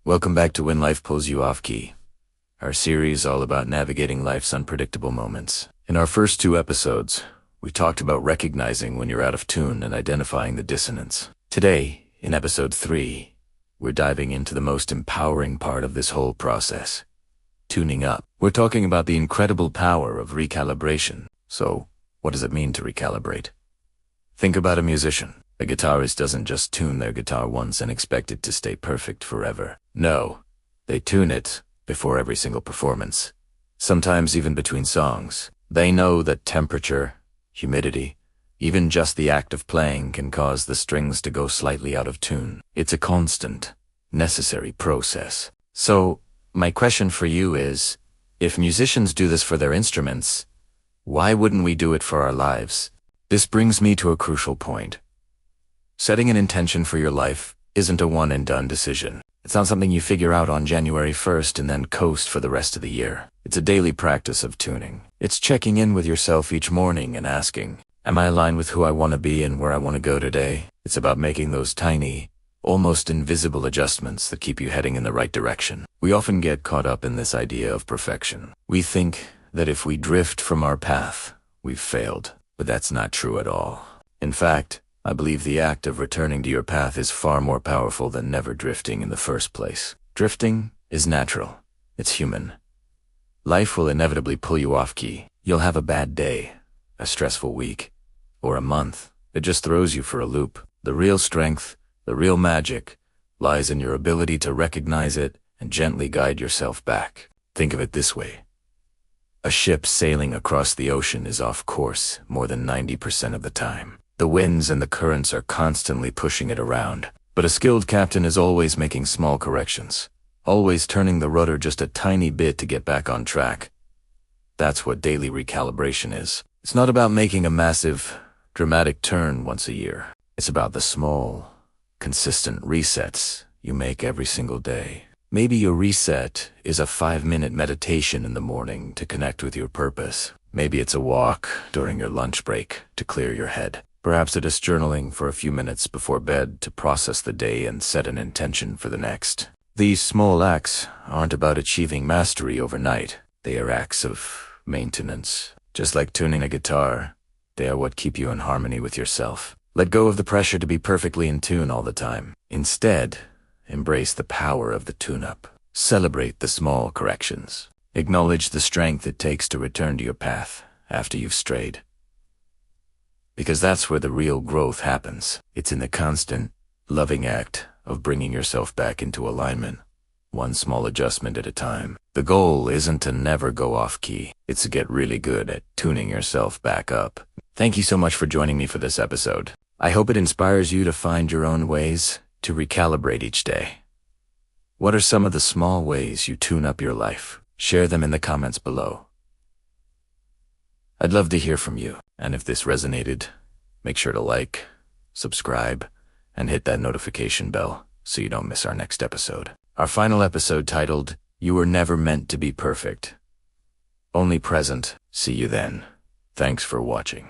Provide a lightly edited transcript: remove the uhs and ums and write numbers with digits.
Welcome back to When Life Pulls You Off Key, our series all about navigating life's unpredictable moments. In our first two episodes, we talked about recognizing when you're out of tune and identifying the dissonance. Today, in episode 3, we're diving into the most empowering part of this whole process, tuning up. We're talking about the incredible power of recalibration. So, what does it mean to recalibrate? Think about a musician. A guitarist doesn't just tune their guitar once and expect it to stay perfect forever. No, they tune it before every single performance, sometimes even between songs. They know that temperature, humidity, even just the act of playing can cause the strings to go slightly out of tune. It's a constant, necessary process. So, my question for you is, if musicians do this for their instruments, why wouldn't we do it for our lives? This brings me to a crucial point. Setting an intention for your life isn't a one-and-done decision. It's not something you figure out on January 1st and then coast for the rest of the year. It's a daily practice of tuning. It's checking in with yourself each morning and asking, am I aligned with who I want to be and where I want to go today? It's about making those tiny, almost invisible adjustments that keep you heading in the right direction. We often get caught up in this idea of perfection. We think that if we drift from our path, we've failed. But that's not true at all. In fact, I believe the act of returning to your path is far more powerful than never drifting in the first place. Drifting is natural. It's human. Life will inevitably pull you off key. You'll have a bad day, a stressful week, or a month. It just throws you for a loop. The real strength, the real magic, lies in your ability to recognize it and gently guide yourself back. Think of it this way. A ship sailing across the ocean is off course more than 90% of the time. The winds and the currents are constantly pushing it around. But a skilled captain is always making small corrections, always turning the rudder just a tiny bit to get back on track. That's what daily recalibration is. It's not about making a massive, dramatic turn once a year. It's about the small, consistent resets you make every single day. Maybe your reset is a 5-minute meditation in the morning to connect with your purpose. Maybe it's a walk during your lunch break to clear your head. Perhaps it is journaling for a few minutes before bed to process the day and set an intention for the next. These small acts aren't about achieving mastery overnight. They are acts of maintenance. Just like tuning a guitar, they are what keep you in harmony with yourself. Let go of the pressure to be perfectly in tune all the time. Instead, embrace the power of the tune-up. Celebrate the small corrections. Acknowledge the strength it takes to return to your path after you've strayed. Because that's where the real growth happens. It's in the constant, loving act of bringing yourself back into alignment, one small adjustment at a time. The goal isn't to never go off key. It's to get really good at tuning yourself back up. Thank you so much for joining me for this episode. I hope it inspires you to find your own ways to recalibrate each day. What are some of the small ways you tune up your life? Share them in the comments below. I'd love to hear from you. And if this resonated, make sure to like, subscribe, and hit that notification bell so you don't miss our next episode. Our final episode titled, You Were Never Meant to Be Perfect. Only present. See you then. Thanks for watching.